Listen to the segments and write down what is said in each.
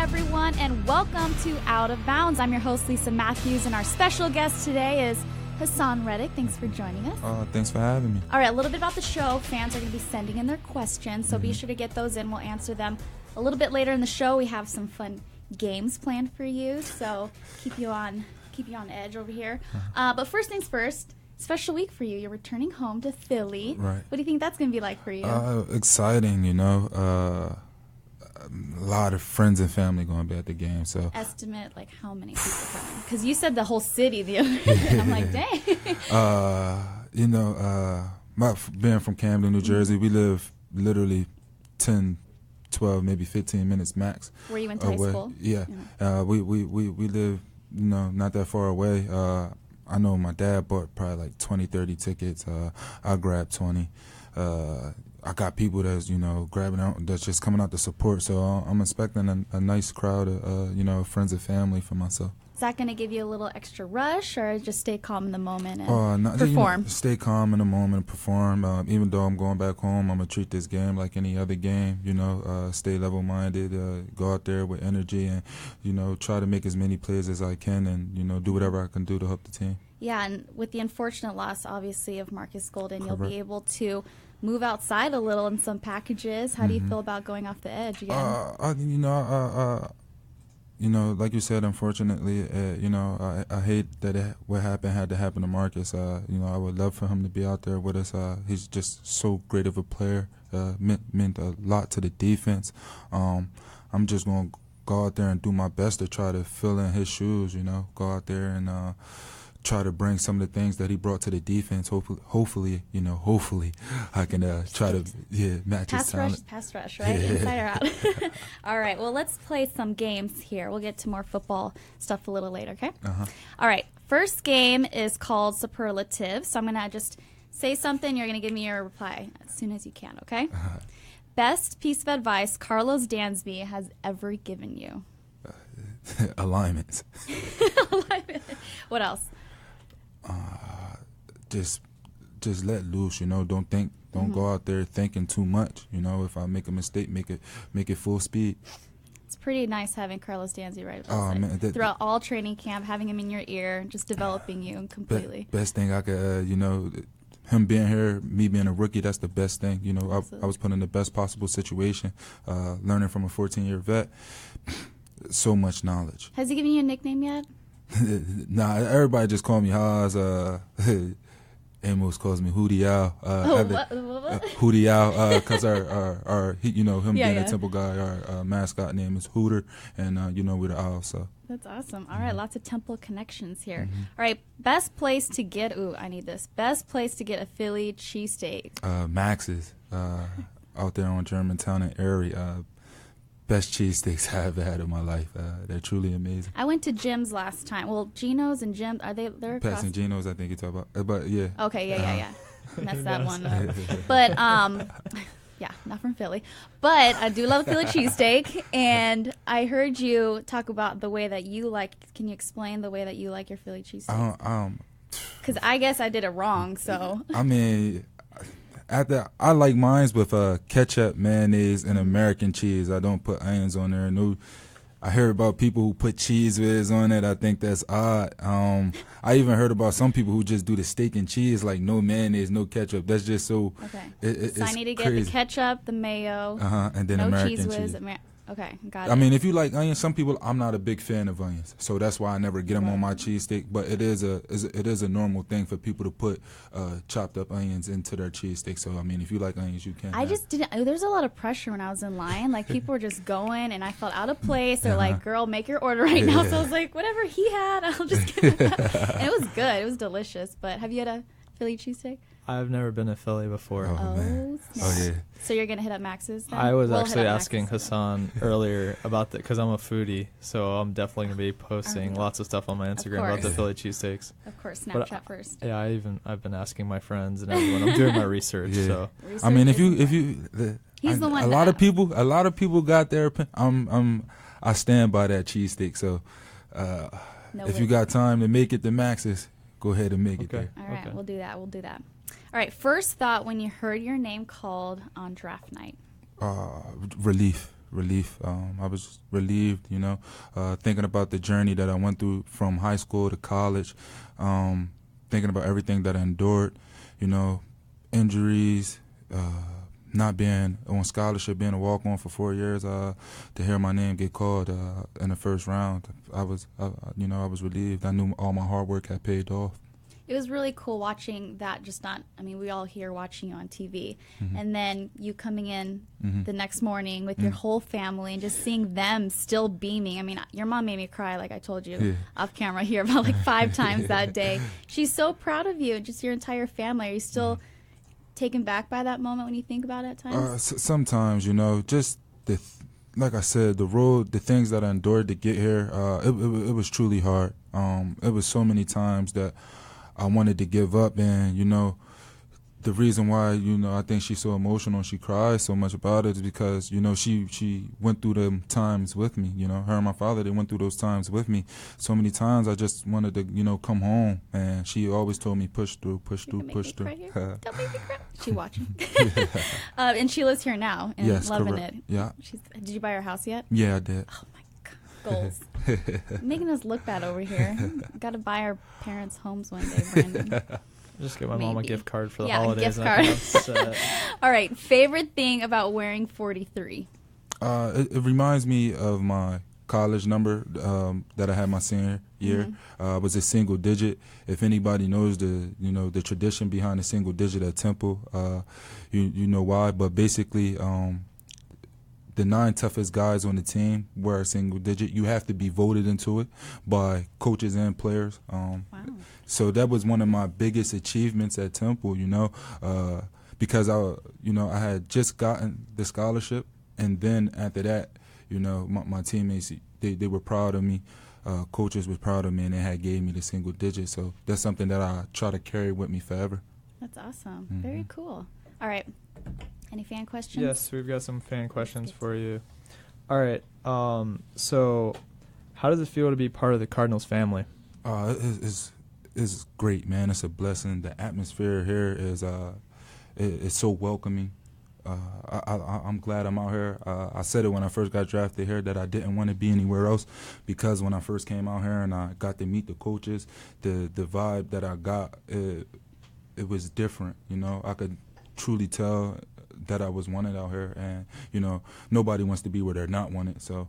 everyone, and welcome to Out of Bounds. I'm your host, Lisa Matthews, and our special guest today is Haason Reddick. Thanks for joining us. Thanks for having me. All right, a little bit about the show. Fans are going to be sending in their questions, so be sure to get those in. We'll answer them a little bit later in the show. We have some fun games planned for you, so keep you on edge over here. But first things first, special week for you. You're returning home to Philly. Right. What do you think that's going to be like for you? Exciting, a lot of friends and family going to be at the game. So estimate like how many people coming? Because you said the whole city the other day. I'm like, dang. Being from Camden, New Jersey, we live literally 10, 12, maybe 15 minutes max. Where you went to high school? Yeah. We live, not that far away. I know my dad bought probably like 20, 30 tickets. I grabbed 20. I got people that's, grabbing out, that's just coming out to support. So I'm expecting a nice crowd of, friends and family for myself. Is that going to give you a little extra rush, or just stay calm in the moment and perform? Stay calm in the moment and perform. Even though I'm going back home, I'm going to treat this game like any other game, stay level-minded, go out there with energy and, try to make as many plays as I can and, do whatever I can do to help the team. Yeah, and with the unfortunate loss, obviously, of Marcus Golden, Correct. You'll be able to move outside a little in some packages. How do you feel about going off the edge again? Like you said, unfortunately, I hate that what happened had to happen to Marcus. I would love for him to be out there with us. He's just so great of a player. Meant a lot to the defense. I'm just going to go out there and do my best to try to fill in his shoes, go out there and try to bring some of the things that he brought to the defense. Hopefully, I can try to match his talent. Pass rush, right? Yeah. Inside or out. All right, well, let's play some games here. We'll get to more football stuff a little later, okay? All right, first game is called Superlative. So I'm going to just say something. You're going to give me your reply as soon as you can, okay? Best piece of advice Carlos Dansby has ever given you? Alignments. Alignment. What else? Just let loose, don't think, don't go out there thinking too much, if I make a mistake, make it full speed. It's pretty nice having Carlos Dansby right beside throughout all training camp, having him in your ear, just developing you completely. Best thing I could, him being here, me being a rookie, that's the best thing. I was put in the best possible situation, learning from a 14-year vet. So much knowledge. Has he given you a nickname yet? Nah, everybody just call me Haas. Amos calls me Hootie Owl. What? Hootie Owl, because our him being a Temple guy, our mascot name is Hooter, and we're the Owl. So that's awesome. All right, lots of Temple connections here. All right, best place to get. I need this. Best place to get a Philly cheesesteak. Max's, out there on Germantown and Erie. Best cheesesteaks I ever had in my life. They're truly amazing. I went to Jim's last time. Well, Geno's and Jim, they're across? Passing Geno's, I think you talk about. But yeah. Okay, yeah. Messed that one up. But yeah, not from Philly. But I do love Philly cheesesteak, and I heard you talk about the way that you like. Can you explain the way that you like your Philly cheesesteak? Because I guess I did it wrong. So I mean. I like mine with ketchup, mayonnaise, and American cheese. I don't put onions on there. No, I hear about people who put cheese whiz on it. I think that's odd. I even heard about some people who just do the steak and cheese, like no mayonnaise, no ketchup. That's just so. Okay. So I need to get the ketchup, the mayo, and then no American cheese whiz. cheese. Okay, got it. I mean, if you like onions, some people, I'm not a big fan of onions, so that's why I never get them on my cheesesteak. But it is a normal thing for people to put chopped up onions into their cheesesteak. So I mean, if you like onions, you can. I just didn't. There's a lot of pressure when I was in line. Like people were just going, and I felt out of place. They're like, "Girl, make your order right now." So I was like, "Whatever he had, I'll just get it." And it was good. It was delicious. But have you had a Philly cheesesteak? I've never been to Philly before. Man. Yeah. So you're gonna hit up Max's then? I was actually asking Haason earlier about that because I'm a foodie, so I'm definitely gonna be posting lots of stuff on my Instagram about the Philly cheesesteaks. Of course, Snapchat first. Yeah, I've been asking my friends and everyone. I'm doing my research. Yeah. So I mean, if you he's the one. A lot of people got their opinion. I stand by that cheesesteak. So if you got time to make it to Max's, go ahead and make it there. All right, we'll do that. All right, first thought when you heard your name called on draft night? Relief. relief. I was relieved, thinking about the journey that I went through from high school to college, thinking about everything that I endured, injuries, not being on scholarship, being a walk-on for 4 years, to hear my name get called in the first round. I was relieved. I knew all my hard work had paid off. It was really cool watching that. We all here watching you on TV, and then you coming in the next morning with your whole family and just seeing them still beaming. I mean, your mom made me cry, like I told you off camera here, about like 5 times that day. She's so proud of you and just your entire family. Are you still taken back by that moment when you think about it at times? Sometimes, just like I said, the road, the things that I endured to get here, it was truly hard. It was so many times that I wanted to give up, and the reason why I think she's so emotional, she cries so much about it, is because she went through them times with me. Her and my father, they went through those times with me. So many times I just wanted to come home, and she always told me push through, push through, push through. Don't make me cry. She watching. And she lives here now and loving correct. it. Yeah. Did you buy her house yet? Yeah, I did. Oh my God, goals. Making us look bad over here. Got to buy our parents' homes one day, Brandon. Just get my mom a gift card for the Gift holidays. card. All right. Favorite thing about wearing 43? It reminds me of my college number that I had my senior year. It was a single digit. If anybody knows the tradition behind a single digit at Temple, you know why. But basically, the 9 toughest guys on the team wear a single digit. You have to be voted into it by coaches and players. Wow. So that was one of my biggest achievements at Temple, because I had just gotten the scholarship, and then after that, my teammates, they were proud of me. Coaches were proud of me, and they had gave me the single digit. So that's something that I try to carry with me forever. That's awesome. Very cool. All right. Any fan questions? Yes, we've got some fan questions for you. All right. So how does it feel to be part of the Cardinals family? It's great, man. It's a blessing. The atmosphere here is so welcoming. I'm glad I'm out here. I said it when I first got drafted here that I didn't want to be anywhere else, because when I first came out here and I got to meet the coaches, the vibe that I got, it was different. I could truly tell that I was wanted out here, and nobody wants to be where they're not wanted. So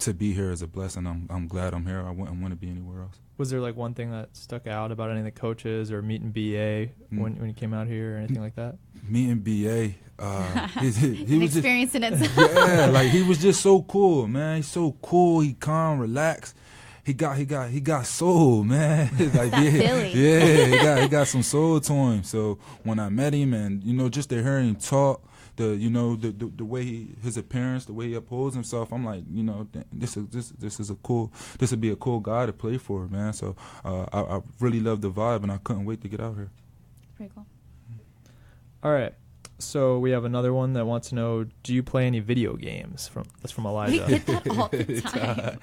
to be here is a blessing. I'm glad I'm here. I wouldn't want to be anywhere else. Was there like one thing that stuck out about any of the coaches, or meeting BA when you came out here, or anything like that? Meeting BA, he was experiencing it. Yeah, like he was just so cool, man. He's so cool. He calm, relaxed. He got soul, man. Like, he got some soul to him. So when I met him, and just to hear him talk, the way his appearance, the way he upholds himself, I'm like, this would be a cool guy to play for, man. So I really love the vibe, and I couldn't wait to get out here. Pretty cool. All right. So we have another one that wants to know, do you play any video games? That's from Elijah. We get that all the time.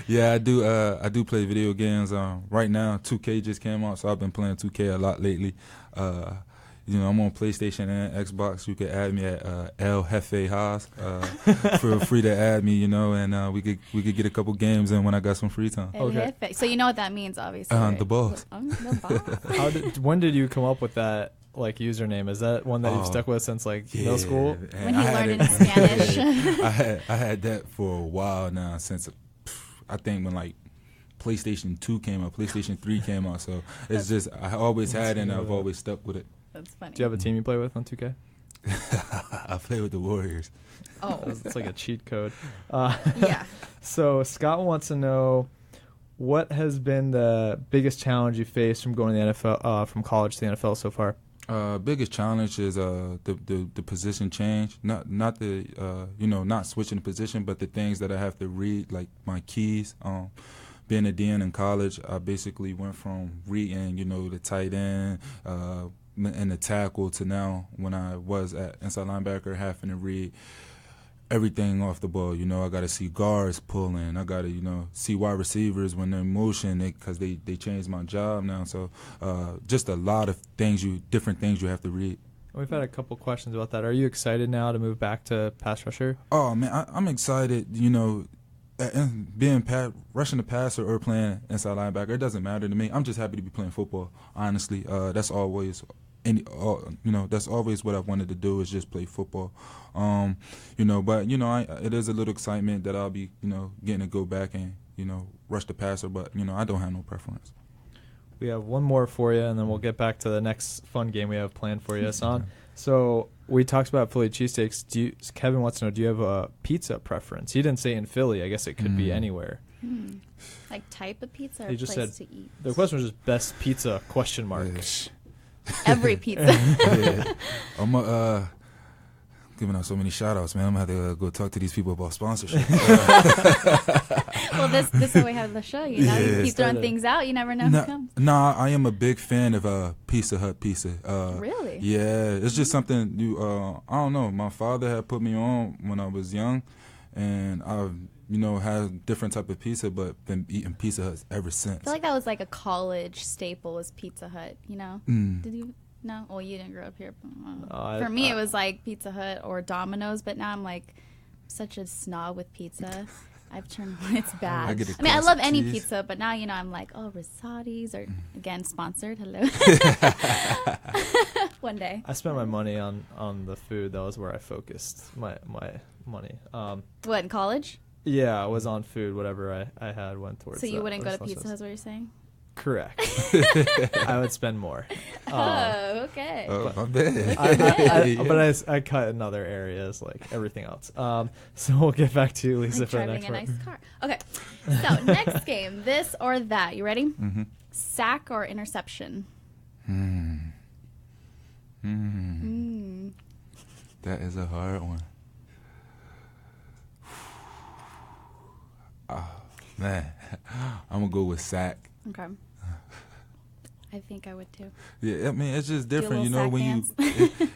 Yeah, I do. I do play video games. Right now, 2K just came out, so I've been playing 2K a lot lately. I'm on PlayStation and Xbox. You can add me at El Jefe Haas. Feel free to add me, and we could get a couple games in when I got some free time. Okay. So you know what that means, obviously. Right? The boss. The boss. When did you come up with that username? Is that one that you've stuck with since middle school? When he learned in Spanish. I had that for a while now, since I think when PlayStation 2 came out, PlayStation 3 came out. So it's just I always had it, and I've always stuck with it. That's funny. Do you have a team you play with on 2K? I play with the Warriors. Oh. It's like a cheat code. Yeah. So Scott wants to know, what has been the biggest challenge you faced from going to the NFL, from college to the NFL so far? Biggest challenge is the position change. Not the not switching the position, but the things that I have to read, like my keys. Being a DN in college, I basically went from reading, the tight end and the tackle, to now when I was at inside linebacker, having to read everything off the ball. I got to see guards pulling. I got to, see wide receivers when they're in motion, because they changed my job now. So just a lot of things, different things you have to read. We've had a couple questions about that. Are you excited now to move back to pass rusher? Oh man, I'm excited. Being rushing the passer or playing inside linebacker, it doesn't matter to me. I'm just happy to be playing football. Honestly, that's always that's always what I've wanted to do is just play football. But it is a little excitement that I'll be getting to go back and rush the passer. But I don't have no preference. We have one more for you, and then we'll get back to the next fun game we have planned for you, Haason. So we talked about Philly cheesesteaks. Kevin wants to know, do you have a pizza preference? He didn't say in Philly. I guess it could be anywhere. Like type of pizza or he just place said, to eat? The question was just best pizza, question mark. Every pizza. I'm giving out so many shout-outs, man. I'm going to have to go talk to these people about sponsorship. Well, this is how we have the show. You keep throwing things out. You never know who comes. Nah, I am a big fan of Pizza Hut pizza. Really? Yeah, it's just something I don't know. My father had put me on when I was young, and I've had different type of pizza, but been eating Pizza Hut ever since. I feel like that was like a college staple was Pizza Hut. Did you? No? Well, you didn't grow up here. For me, it was like Pizza Hut or Domino's, but now I'm like such a snob with pizza. I've turned it's bad. I love any pizza, but now I'm like, Rosati's or again sponsored. Hello. One day. I spent my money on the food. That was where I focused my money. What, in college? Yeah, I was on food. Whatever I had went towards. So you wouldn't go to Pizza Hut, is what you're saying? Correct. I would spend more. Okay. My bad. But I cut in other areas, like everything else. So we'll get back to you, Lisa, like for the next one. one. Driving a nice car. Okay. So next game, this or that. You ready? Mm-hmm. Sack or interception? That is a hard one. Man, I'm going to go with sack. Okay. I think I would too. Yeah, I mean, it's just different, when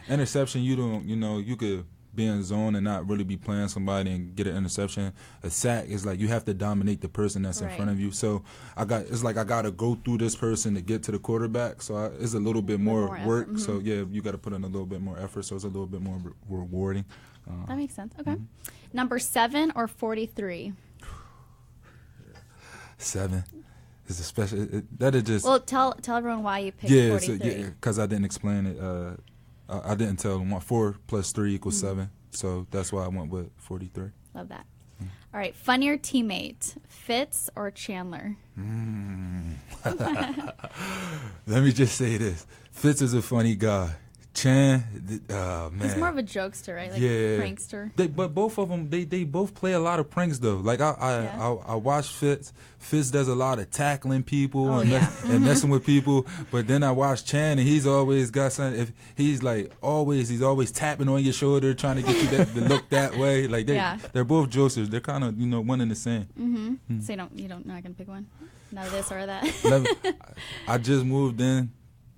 interception, you don't, you could be in zone and not really be playing somebody and get an interception. A sack is like you have to dominate the person that's in front of you. So I got to go through this person to get to the quarterback. So it's a little bit more work. Mm-hmm. So yeah, you got to put in a little bit more effort. So it's a little bit more rewarding. That makes sense. Okay. Number 7 or 43? 7. It's a special. That is just. Well, tell everyone why you picked 43. Because I didn't explain it. I didn't tell them 4 plus 3 equals 7. So that's why I went with 43. Love that. All right, funnier teammate, Fitz or Chandler? Let me just say this: Fitz is a funny guy. Chan, man. He's more of a jokester, right? Like prankster. But both of them, they both play a lot of pranks though. Like I watch Fitz. Fitz does a lot of tackling people and messing with people. But then I watch Chan, and he's always got something. If he's always tapping on your shoulder, trying to get you to look that way. Like they're both jokesters. They're kind of one and the same. Mm-hmm. So you're not gonna pick one. None of this or that. I just moved in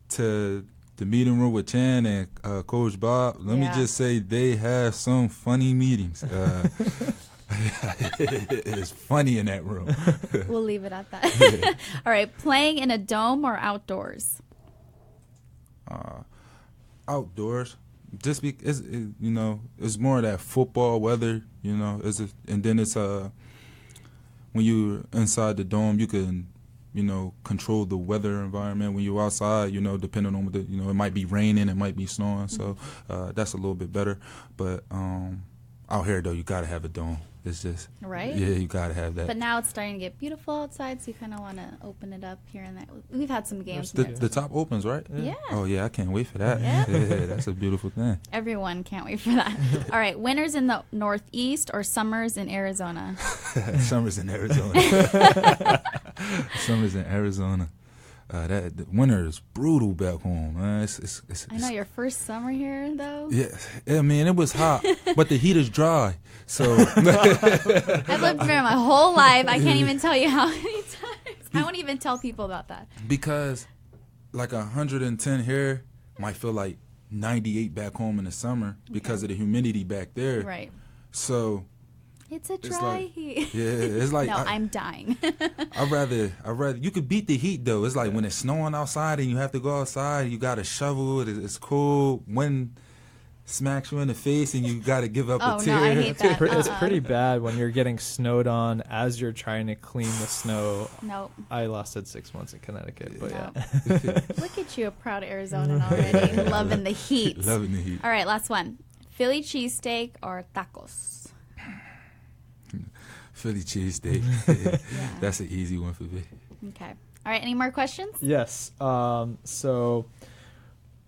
to the meeting room with Chan and Coach Bob. Let me just say they have some funny meetings. It's funny in that room. We'll leave it at that. All right, playing in a dome or outdoors? Outdoors. Just because it's more of that football weather. And then it's when you're inside the dome, you can control the weather environment. When you're outside, depending on it might be raining, it might be snowing, so that's a little bit better. But out here, though, you got to have a dome. It's just right. Yeah, you got to have that. But now it's starting to get beautiful outside, so you kind of want to open it up here and there. We've had some games. The top opens, right? Yeah. Oh yeah, I can't wait for that. Yeah, that's a beautiful thing. Everyone can't wait for that. All right, winters in the Northeast or summers in Arizona? Summers in Arizona. Summers in Arizona. The winter is brutal back home, man. I know your first summer here, though. Yeah, I mean, it was hot, but the heat is dry. So I've lived there my whole life. I can't even tell you how many times. I won't even tell people about that. Because like 110 here might feel like 98 back home in the summer because of the humidity back there. Right. So It's a dry heat. Yeah, it's like no, I'm dying. I'd rather you could beat the heat though. It's like when it's snowing outside and you have to go outside, you got to shovel. It's cold. Wind smacks you in the face and you got to give up a tear. No, I hate that. It's pretty bad when you're getting snowed on as you're trying to clean the snow. Nope. I lasted 6 months in Connecticut, but yeah. Look at you, a proud Arizonan already, loving the heat. Loving the heat. All right, last one. Philly cheesesteak or tacos? Philly cheesesteak. That's an easy one for me. Okay. All right, any more questions? Yes. So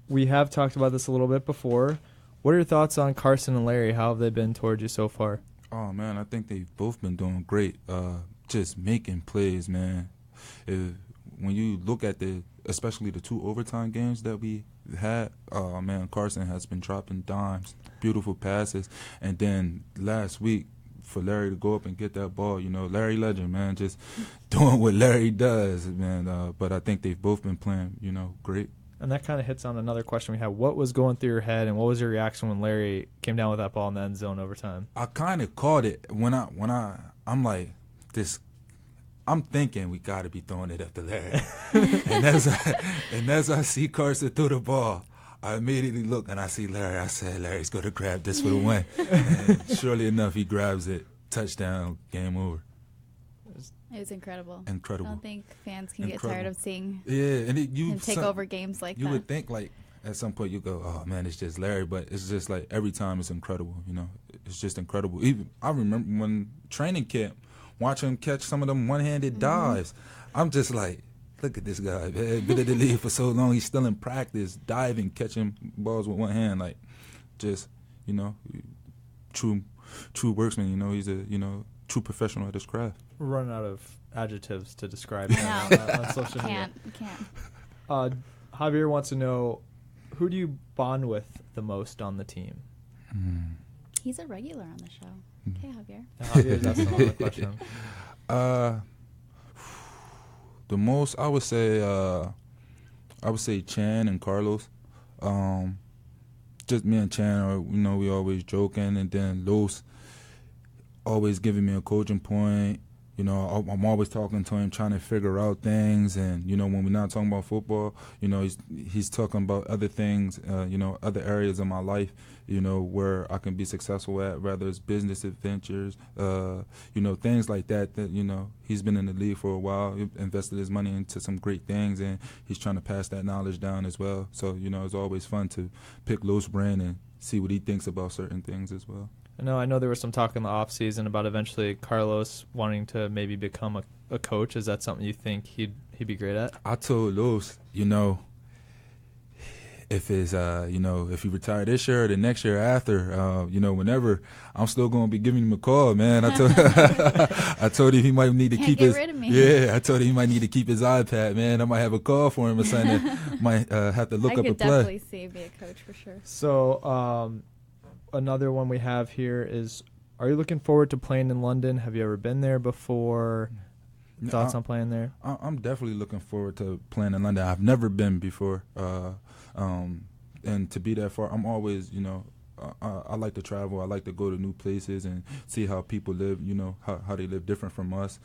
we have talked about this a little bit before. What are your thoughts on Carson and Larry? How have they been towards you so far? Oh, man, I think they've both been doing great. Just making plays, man. When you look at especially the 2 overtime games that we had, oh, man, Carson has been dropping dimes, beautiful passes. And then last week, for Larry to go up and get that ball, Larry Legend, man, just doing what Larry does, man. But I think they've both been playing, great. And that kind of hits on another question we had. What was going through your head, and what was your reaction when Larry came down with that ball in the end zone overtime? I kind of caught it when I'm like this. I'm thinking we got to be throwing it up to Larry, and as I see Carson throw the ball, I immediately look and I see Larry. I said, Larry's going to grab this for the win. And surely enough, he grabs it. Touchdown, game over. It was incredible. Incredible. I don't think fans can get tired of seeing him take over games like that. You would think, like, at some point you go, oh, man, it's just Larry. But it's just like every time it's incredible, It's just incredible. Even I remember when training camp, watching him catch some of them one-handed dives. I'm just like, look at this guy, man. Been in the league for so long. He's still in practice, diving, catching balls with one hand. Like, just, true worksman. He's a, true professional at his craft. We're running out of adjectives to describe him on social media. Can't. Javier wants to know, who do you bond with the most on the team? He's a regular on the show. Okay, Javier. Javier's asking another question. The most, I would say Chan and Carlos. Just me and Chan are, we always joking, and then Los always giving me a coaching point. I'm always talking to him, trying to figure out things, and when we're not talking about football, he's talking about other things, other areas of my life, where I can be successful at, whether it's business adventures, things like that. That he's been in the league for a while, invested his money into some great things, and he's trying to pass that knowledge down as well. So it's always fun to pick Lo's brain and see what he thinks about certain things as well. I know there was some talk in the off season about eventually Carlos wanting to maybe become a coach. Is that something you think he'd be great at? I told Los, if it's if he retire this year or the next year after, whenever, I'm still going to be giving him a call, man. I told him he might need to keep his rid of me. Yeah, I told him he might need to keep his iPad, man. I might have a call for him or something. Might have to look up a play. I could definitely see him be a coach for sure. So, another one we have here is, are you looking forward to playing in London? Have you ever been there before? Thoughts on playing there? I'm definitely looking forward to playing in London. I've never been before. And to be that far, I'm always, I like to travel. I like to go to new places and see how people live, how they live different from us.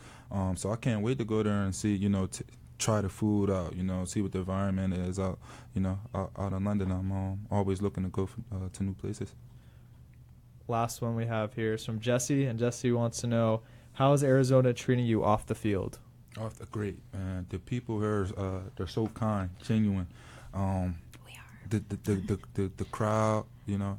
So I can't wait to go there and see, try the food out, see what the environment is out, out in London. I'm always looking to go to new places. Last one we have here is from Jesse, and Jesse wants to know, how is Arizona treating you off the field? Great, man. The people here, they're so kind, genuine. We are. The crowd,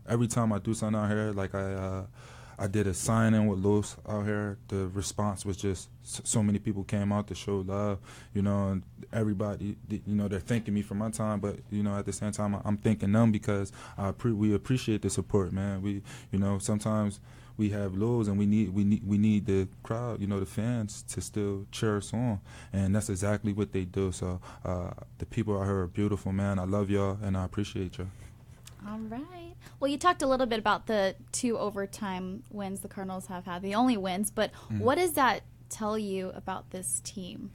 every time I do something out here, like I did a sign-in with Los out here, the response was just so many people came out to show love, and everybody, they're thanking me for my time, but, at the same time, I'm thanking them because we appreciate the support, man. We, sometimes we have lows and we need the crowd, the fans to still cheer us on, and that's exactly what they do. So the people out here are beautiful, man. I love y'all and I appreciate y'all. All right. Well, you talked a little bit about the 2 overtime wins the Cardinals have had, the only wins, but what does that tell you about this team?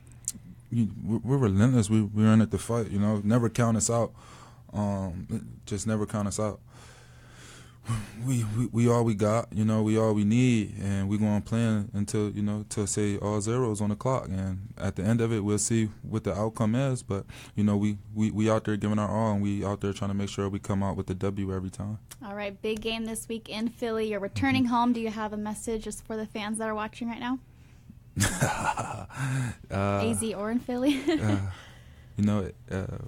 We're relentless. We're in it to fight, never count us out. Just never count us out. we all we got, you know, we all we need, and we're going to play until, you know, till say all zeros on the clock, and at the end of it, we'll see what the outcome is. But you know, we out there giving our all, and we out there trying to make sure we come out with the W every time. All right, big game this week in Philly. You're returning home. Do you have a message just for the fans that are watching right now? AZ or in Philly? You know,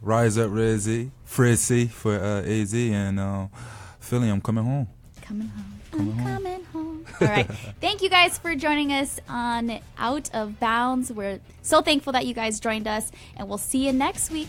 rise up, Frizzy for AZ, and Philly, I'm coming home. Coming home. All right. Thank you guys for joining us on Out of Bounds. We're so thankful that you guys joined us, and we'll see you next week.